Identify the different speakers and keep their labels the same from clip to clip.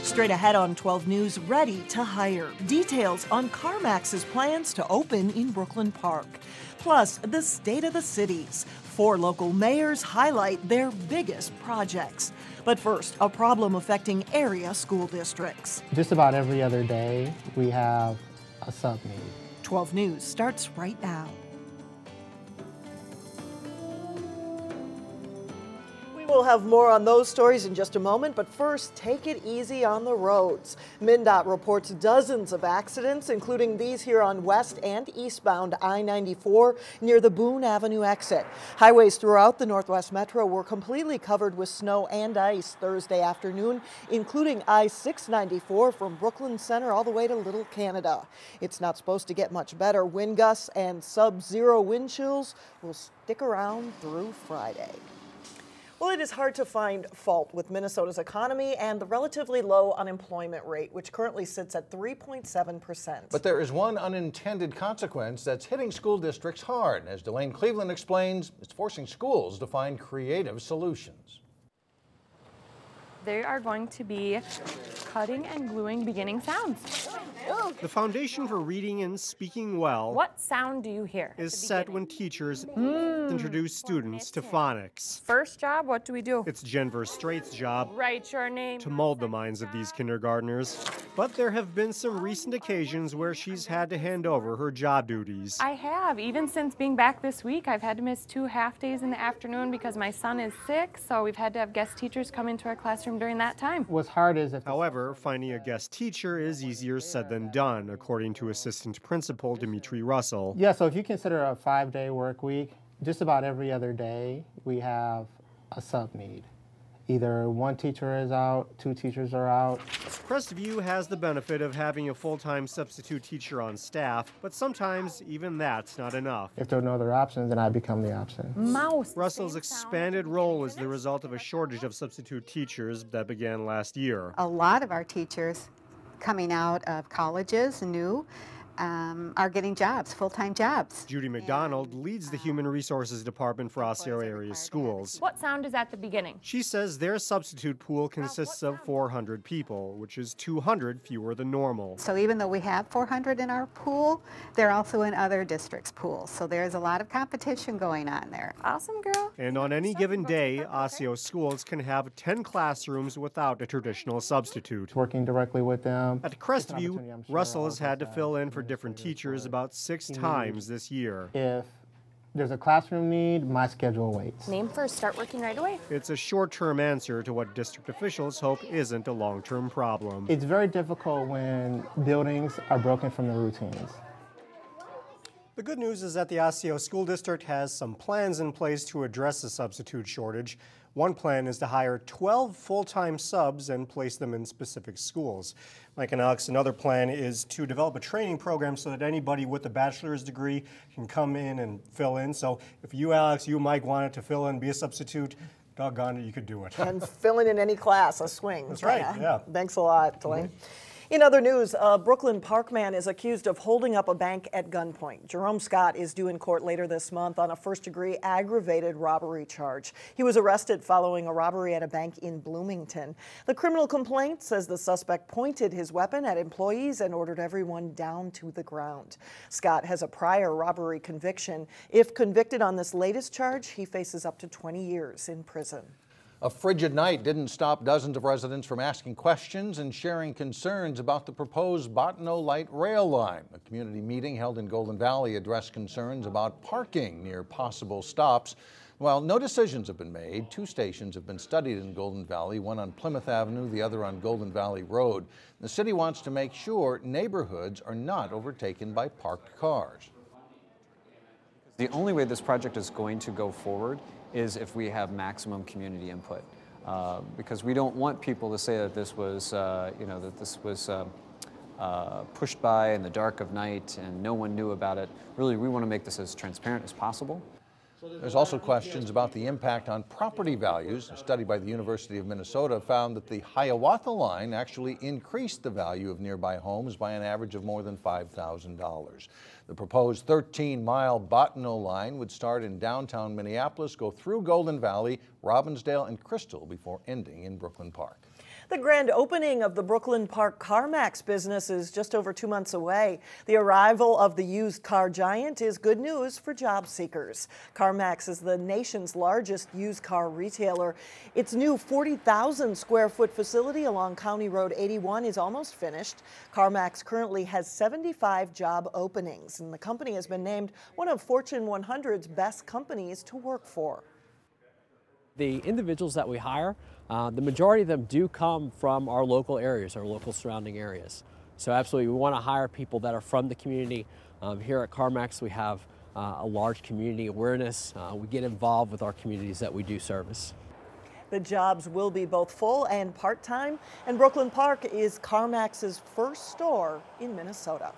Speaker 1: Straight ahead on 12 News, ready to hire. Details on CarMax's plans to open in Brooklyn Park. Plus, the state of the cities. 4 local mayors highlight their biggest projects. But first, a problem affecting area school districts.
Speaker 2: Just about every other day, we have a sub need.
Speaker 1: 12 News starts right now. We'll have more on those stories in just a moment, but first, take it easy on the roads. MnDOT reports dozens of accidents, including these here on west and eastbound I-94 near the Boone Avenue exit. Highways throughout the Northwest Metro were completely covered with snow and ice Thursday afternoon, including I-694 from Brooklyn Center all the way to Little Canada. It's not supposed to get much better. Wind gusts and sub-zero wind chills will stick around through Friday. Well, it is hard to find fault with Minnesota's economy and the relatively low unemployment rate, which currently sits at 3.7%.
Speaker 3: But there is one unintended consequence that's hitting school districts hard. As Delane Cleveland explains, it's forcing schools to find creative solutions.
Speaker 4: They are going to be cutting and gluing beginning sounds.
Speaker 5: The foundation for reading and speaking well
Speaker 4: What sound do you hear?
Speaker 5: is set when teachers introduce students to phonics.
Speaker 4: First job, what do we do?
Speaker 5: It's Jennifer Straight's job
Speaker 4: Write your name.
Speaker 5: to mold the minds of these kindergartners. But there have been some recent occasions where she's had to hand over her job duties.
Speaker 4: I have. Even since being back this week, I've had to miss 2 half days in the afternoon because my son is sick, so we've had to have guest teachers come into our classroom during that time.
Speaker 2: What's hard is if
Speaker 5: However, finding a guest teacher is easier said than done, according to Assistant Principal Dimitri Russell.
Speaker 2: Yeah, so if you consider a 5-day work week, just about every other day we have a sub need. Either one teacher is out, 2 teachers are out.
Speaker 5: Crestview has the benefit of having a full-time substitute teacher on staff, but sometimes even that's not enough.
Speaker 2: If there are no other options, then I become the option.
Speaker 4: Mouse.
Speaker 5: Russell's expanded role is the result of a shortage of substitute teachers that began last year.
Speaker 6: A lot of our teachers coming out of colleges, new, are getting jobs, full-time jobs.
Speaker 5: Judy McDonald leads the Human Resources Department for Osseo area schools.
Speaker 4: What sound is at the beginning?
Speaker 5: She says their substitute pool consists of 400 people, which is 200 fewer than normal.
Speaker 6: So even though we have 400 in our pool, they're also in other districts' pools. So there's a lot of competition going on there.
Speaker 4: Awesome, girl.
Speaker 5: And on any given day, Osseo schools can have 10 classrooms without a traditional substitute.
Speaker 2: Working directly with them.
Speaker 5: At Crestview, Russell has had to fill in for different teachers about 6 times this year.
Speaker 2: If there's a classroom need, my schedule waits.
Speaker 4: Name first, start working right away.
Speaker 5: It's a short-term answer to what district officials hope isn't a long-term problem.
Speaker 2: It's very difficult when buildings are broken from the routines.
Speaker 5: The good news is that the Osseo School District has some plans in place to address the substitute shortage. One plan is to hire 12 full-time subs and place them in specific schools. Mike and Alex, another plan is to develop a training program so that anybody with a bachelor's degree can come in and fill in. So if you, Alex, you, Mike, wanted to fill in, be a substitute, doggone it, you could do it.
Speaker 1: And filling in any class, a swing.
Speaker 5: That's right, yeah.
Speaker 1: Thanks a lot, Delane. In other news, a Brooklyn Park man is accused of holding up a bank at gunpoint. Jerome Scott is due in court later this month on a first-degree aggravated robbery charge. He was arrested following a robbery at a bank in Bloomington. The criminal complaint says the suspect pointed his weapon at employees and ordered everyone down to the ground. Scott has a prior robbery conviction. If convicted on this latest charge, he faces up to 20 years in prison.
Speaker 3: A frigid night didn't stop dozens of residents from asking questions and sharing concerns about the proposed Bottineau Light Rail Line. A community meeting held in Golden Valley addressed concerns about parking near possible stops. While no decisions have been made, 2 stations have been studied in Golden Valley, one on Plymouth Avenue, the other on Golden Valley Road. The city wants to make sure neighborhoods are not overtaken by parked cars.
Speaker 7: The only way this project is going to go forward is if we have maximum community input, because we don't want people to say that this was, pushed by in the dark of night and no one knew about it. Really, we want to make this as transparent as possible.
Speaker 3: There's also questions about the impact on property values. A study by the University of Minnesota found that the Hiawatha line actually increased the value of nearby homes by an average of more than $5,000. The proposed 13-mile Bottineau line would start in downtown Minneapolis, go through Golden Valley, Robbinsdale, and Crystal before ending in Brooklyn Park.
Speaker 1: The grand opening of the Brooklyn Park CarMax business is just over 2 months away. The arrival of the used car giant is good news for job seekers. CarMax is the nation's largest used car retailer. Its new 40,000 square foot facility along County Road 81 is almost finished. CarMax currently has 75 job openings, and the company has been named one of Fortune 100's best companies to work for.
Speaker 8: The individuals that we hire, the majority of them do come from our local areas, our local surrounding areas. So absolutely, we want to hire people that are from the community. Here at CarMax, we have a large community awareness. We get involved with our communities that we do service.
Speaker 1: The jobs will be both full and part-time, and Brooklyn Park is CarMax's first store in Minnesota.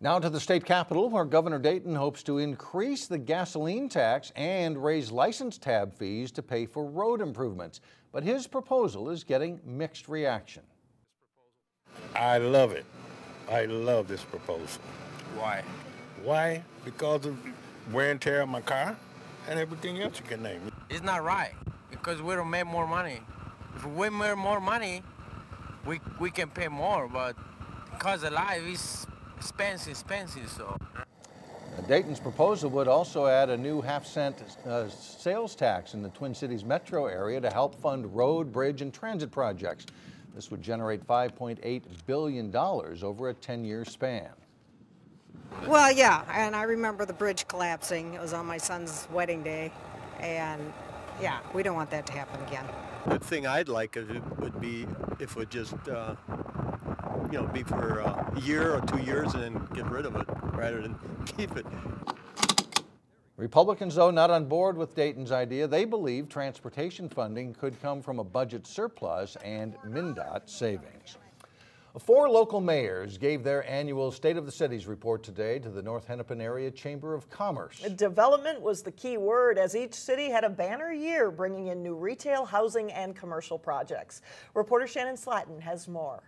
Speaker 3: Now to the state capitol, where Governor Dayton hopes to increase the gasoline tax and raise license tab fees to pay for road improvements. But his proposal is getting mixed reaction.
Speaker 9: I love it. I love this proposal.
Speaker 10: Why?
Speaker 9: Why? Because of wear and tear on my car and everything else you can name.
Speaker 10: It's not right, because we don't make more money. If we make more money, we can pay more, but because the life is expensive, so.
Speaker 3: Dayton's proposal would also add a new half-cent sales tax in the Twin Cities metro area to help fund road, bridge, and transit projects. This would generate $5.8 billion over a 10-year span.
Speaker 11: Well, yeah, and I remember the bridge collapsing. It was on my son's wedding day, and yeah, we don't want that to happen again.
Speaker 12: The thing I'd like would be if it would just be for a year or 2 years and then get rid of it rather than keep it.
Speaker 3: Republicans, though, not on board with Dayton's idea. They believe transportation funding could come from a budget surplus and MnDOT savings. 4 local mayors gave their annual State of the Cities report today to the North Hennepin Area Chamber of Commerce.
Speaker 1: Development was the key word, as each city had a banner year bringing in new retail, housing, and commercial projects. Reporter Shannon Slatton has more.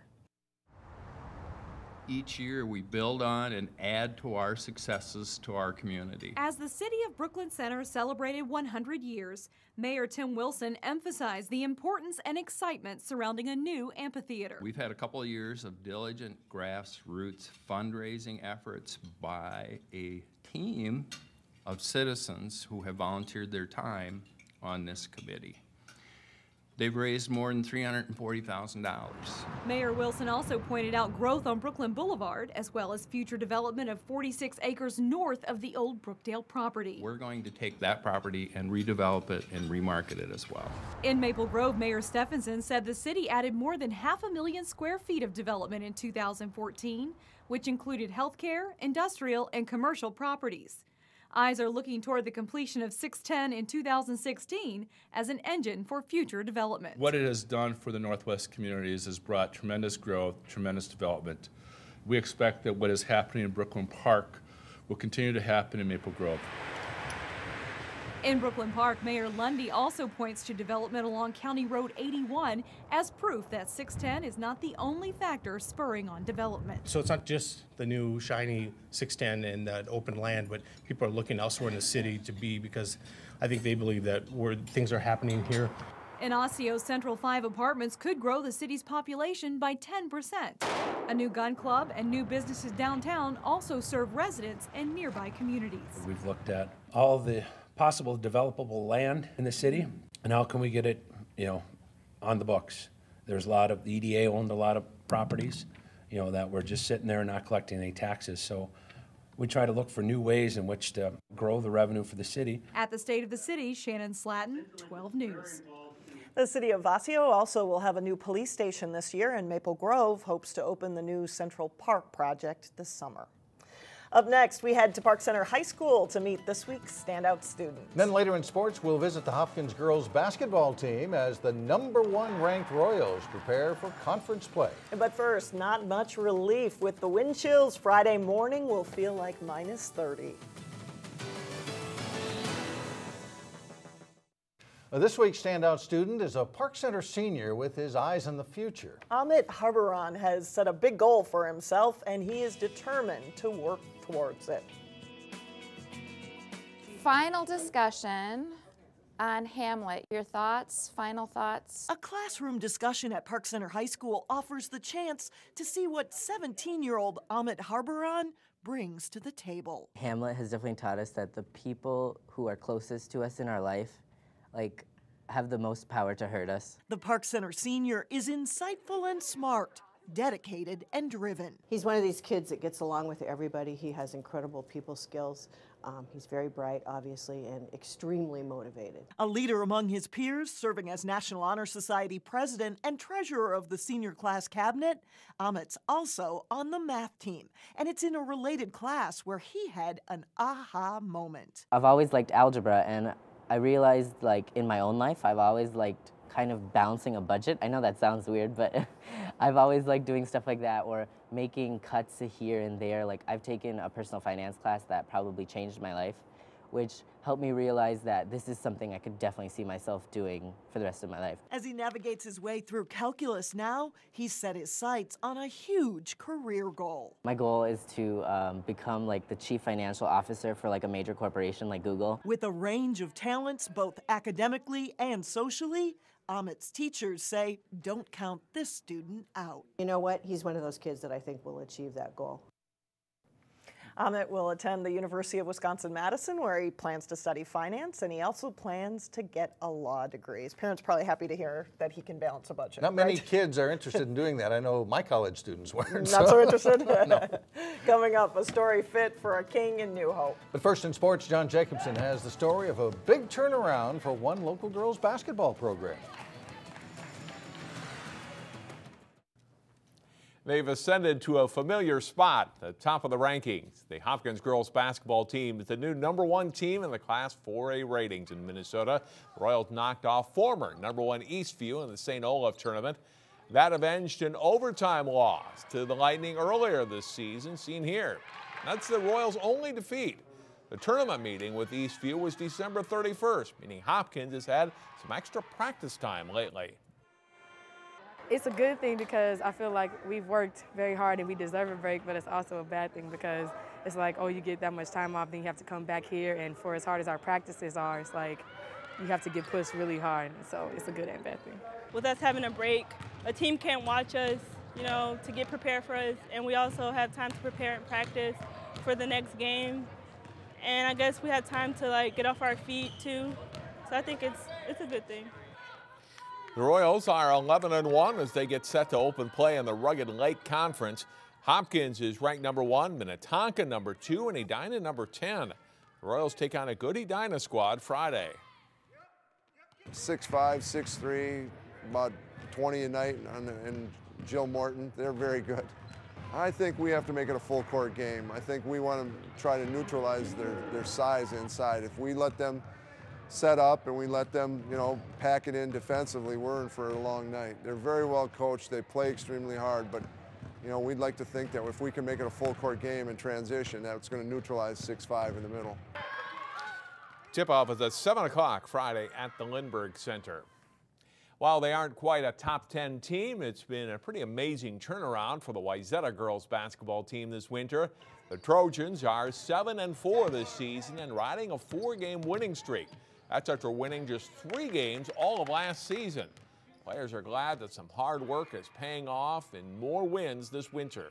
Speaker 13: Each year we build on and add to our successes to our community.
Speaker 14: As the City of Brooklyn Center celebrated 100 years, Mayor Tim Wilson emphasized the importance and excitement surrounding a new amphitheater.
Speaker 13: We've had a couple of years of diligent grassroots fundraising efforts by a team of citizens who have volunteered their time on this committee. They've raised more than $340,000.
Speaker 14: Mayor Wilson also pointed out growth on Brooklyn Boulevard, as well as future development of 46 acres north of the old Brookdale property.
Speaker 13: We're going to take that property and redevelop it and remarket it as well.
Speaker 14: In Maple Grove, Mayor Stephenson said the city added more than 500,000 square feet of development in 2014, which included healthcare, industrial, and commercial properties. Eyes are looking toward the completion of 610 in 2016 as an engine for future development.
Speaker 15: What it has done for the Northwest communities has brought tremendous growth, tremendous development. We expect that what is happening in Brooklyn Park will continue to happen in Maple Grove.
Speaker 14: In Brooklyn Park, Mayor Lundy also points to development along County Road 81 as proof that 610 is not the only factor spurring on development.
Speaker 16: So it's not just the new shiny 610 and that open land, but people are looking elsewhere in the city to be, because I think they believe that things are happening here.
Speaker 14: In Osseo, Central 5 apartments could grow the city's population by 10%. A new gun club and new businesses downtown also serve residents and nearby communities.
Speaker 17: We've looked at all the possible developable land in the city, and how can we get it, on the books. There's a lot of, the EDA owned a lot of properties, that were just sitting there and not collecting any taxes. So we try to look for new ways in which to grow the revenue for the city.
Speaker 14: At the State of the City, Shannon Slatton, 12 News.
Speaker 1: The city of Osseo also will have a new police station this year, and Maple Grove hopes to open the new Central Park project this summer. Up next, we head to Park Center High School to meet this week's Standout Student.
Speaker 3: Then later in sports, we'll visit the Hopkins girls basketball team as the #1 ranked Royals prepare for conference play.
Speaker 1: But first, not much relief with the wind chills. Friday morning will feel like -30.
Speaker 3: This week's Standout Student is a Park Center senior with his eyes on the future.
Speaker 1: Amit Harbaran has set a big goal for himself, and he is determined to work towards it.
Speaker 18: Final discussion On Hamlet, your thoughts, final thoughts?
Speaker 1: A classroom discussion at Park Center High School offers the chance to see what 17-year-old Amit Harbaran brings to the table.
Speaker 19: Hamlet has definitely taught us that the people who are closest to us in our life, have the most power to hurt us.
Speaker 1: The Park Center senior is insightful and smart, dedicated and driven.
Speaker 20: He's one of these kids that gets along with everybody. He has incredible people skills. He's very bright, obviously, and extremely motivated.
Speaker 1: A leader among his peers, serving as National Honor Society president and treasurer of the senior class cabinet, Amit's also on the math team. And it's in a related class where he had an aha moment.
Speaker 19: I've always liked algebra, and I realized, in my own life, I've always liked kind of balancing a budget. I know that sounds weird, but I've always liked doing stuff like that, or making cuts here and there. I've taken a personal finance class that probably changed my life, which helped me realize that this is something I could definitely see myself doing for the rest of my life.
Speaker 1: As he navigates his way through calculus now, he's set his sights on a huge career goal.
Speaker 19: My goal is to become the chief financial officer for a major corporation like Google.
Speaker 1: With a range of talents, both academically and socially, Amit's teachers say, don't count this student out.
Speaker 20: You know what? He's one of those kids that I think will achieve that goal.
Speaker 1: Amit will attend the University of Wisconsin-Madison, where he plans to study finance, and he also plans to get a law degree. His parents are probably happy to hear that he can balance a budget.
Speaker 3: Not many kids are interested in doing that. I know my college students weren't.
Speaker 1: Not so interested?
Speaker 3: No.
Speaker 1: Coming up, a story fit for a king in New Hope.
Speaker 3: But first in sports, John Jacobson has the story of a big turnaround for one local girls basketball program.
Speaker 21: They've ascended to a familiar spot at the top of the rankings. The Hopkins girls basketball team is the new #1 team in the Class 4A ratings in Minnesota. The Royals knocked off former #1 Eastview in the St. Olaf tournament. That avenged an overtime loss to the Lightning earlier this season, seen here. That's the Royals' only defeat. The tournament meeting with Eastview was December 31st, meaning Hopkins has had some extra practice time lately.
Speaker 22: It's a good thing because I feel like we've worked very hard and we deserve a break, but it's also a bad thing because it's you get that much time off, then you have to come back here, and for as hard as our practices are, it's you have to get pushed really hard, so it's a good and bad thing.
Speaker 23: With us having a break, a team can't watch us, to get prepared for us, and we also have time to prepare and practice for the next game, and I guess we had time to get off our feet too, so I think it's a good thing.
Speaker 21: The Royals are 11-1 as they get set to open play in the Rugged Lake Conference. Hopkins is ranked #1, Minnetonka #2, and Edina #10. The Royals take on a good Edina squad Friday.
Speaker 24: 6'5", 6'3", about 20 a night, and Jill Morton, they're very good. I think we have to make it a full court game. I think we want to try to neutralize their size inside. If we let them set up and we let them, pack it in defensively, we're in for a long night. They're very well coached. They play extremely hard, but, we'd like to think that if we can make it a full court game in transition, that's going to neutralize 6'5" in the middle.
Speaker 21: Tip-off is at 7 o'clock Friday at the Lindbergh Center. While they aren't quite a top 10 team, it's been a pretty amazing turnaround for the Wayzata girls basketball team this winter. The Trojans are 7-4 this season and riding a 4-game winning streak. That's after winning just 3 games all of last season. Players are glad that some hard work is paying off in more wins this winter.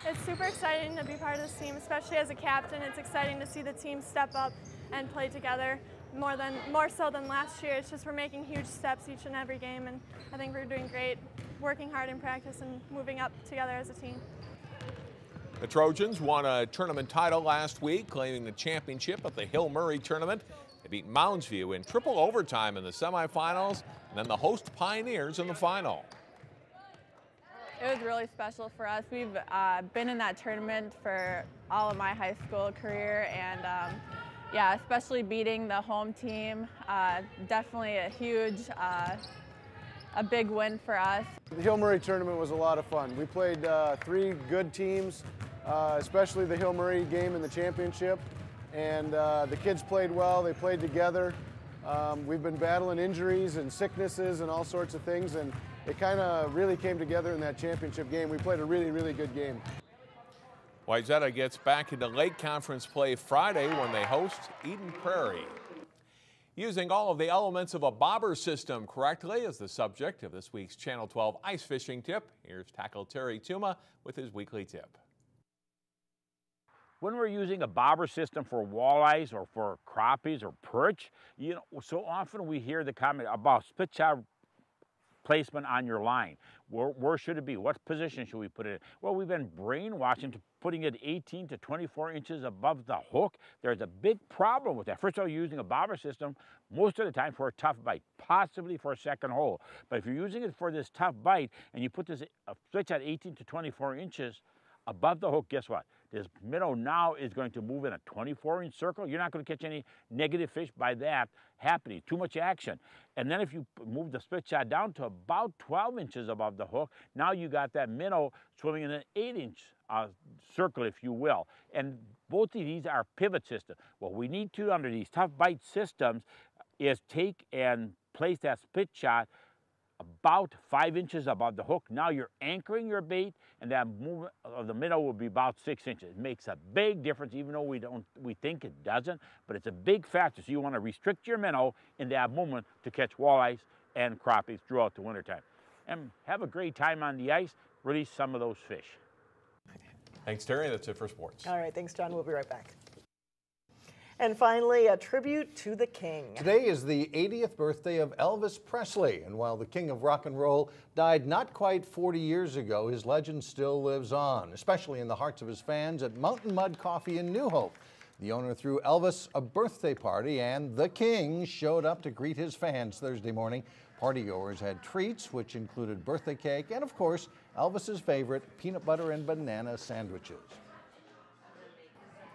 Speaker 4: It's super exciting to be part of this team, especially as a captain. It's exciting to see the team step up and play together more so than last year. It's just we're making huge steps each and every game, and I think we're doing great, working hard in practice and moving up together as a team.
Speaker 21: The Trojans won a tournament title last week, claiming the championship at the Hill Murray tournament. They beat Moundsview in triple overtime in the semifinals, and then the host Pioneers in the final.
Speaker 25: It was really special for us. We've been in that tournament for all of my high school career, and yeah, especially beating the home team, definitely a huge, a big win for us.
Speaker 26: The Hill Murray tournament was a lot of fun. We played 3 good teams, especially the Hill Murray game in the championship, and the kids played well. They played together. We've been battling injuries and sicknesses and all sorts of things, and it kind of really came together in that championship game. We played a really, really good game.
Speaker 21: Wayzata gets back into Lake Conference play Friday when they host Eden Prairie. Using all of the elements of a bobber system correctly is the subject of this week's Channel 12 ice fishing tip. Here's Tackle Terry Tuma with his weekly tip.
Speaker 2: When we're using a bobber system for walleyes or for crappies or perch, so often we hear the comment about split shot placement on your line. Where should it be? What position should we put it in? Well, we've been brainwashed into putting it 18 to 24 inches above the hook. There's a big problem with that. First of all, you're using a bobber system most of the time for a tough bite, possibly for a second hole. But if you're using it for this tough bite and you put this split shot 18 to 24 inches above the hook, guess what? This minnow now is going to move in a 24-inch circle. You're not going to catch any negative fish by that happening. Too much action. And then if you move the split shot down to about 12 inches above the hook, now you got that minnow swimming in an 8-inch circle, if you will. And both of these are pivot systems. What we need to, under these tough bite systems, is take and place that split shot about 5 inches above the hook. Now you're anchoring your bait, and that movement of the minnow will be about 6 inches. It makes a big difference, even though we think it doesn't, but it's a big factor. So you want to restrict your minnow in that movement to catch walleyes and crappies throughout the wintertime. And have a great time on the ice, release some of those fish.
Speaker 21: Thanks, Terry. That's it for sports.
Speaker 1: All right, thanks, John. We'll be right back. And finally, a tribute to the King.
Speaker 3: Today is the 80th birthday of Elvis Presley, and while the King of Rock and Roll died not quite 40 years ago, his legend still lives on, especially in the hearts of his fans at Mountain Mud Coffee in New Hope. The owner threw Elvis a birthday party, and the King showed up to greet his fans Thursday morning. Partygoers had treats, which included birthday cake and, of course, Elvis's favorite peanut butter and banana sandwiches.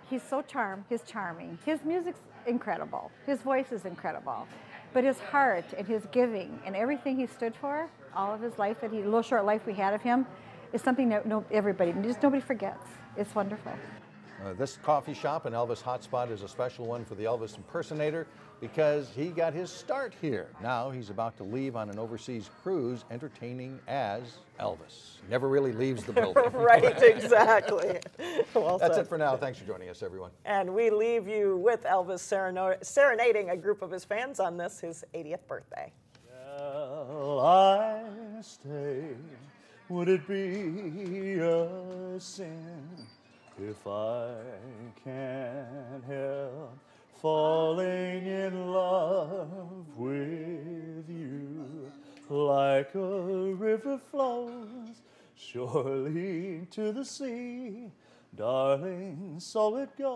Speaker 5: He's so charming. His music's incredible. His voice is incredible. But his heart and his giving and everything he stood for, all of his life, the little short life we had of him, is something that nobody forgets. It's wonderful.
Speaker 3: This coffee shop and Elvis hotspot is a special one for the Elvis impersonator because he got his start here. Now he's about to leave on an overseas cruise entertaining as Elvis. Never really leaves the building.
Speaker 1: Right, exactly. Well
Speaker 3: That's
Speaker 1: said.
Speaker 3: it for now. Thanks for joining us, everyone.
Speaker 1: And we leave you with Elvis serenading a group of his fans on this, his 80th birthday.
Speaker 6: Shall I stay? Would it be a sin if I can't help falling in love with you? Like a river flows surely to the sea, darling, so it goes.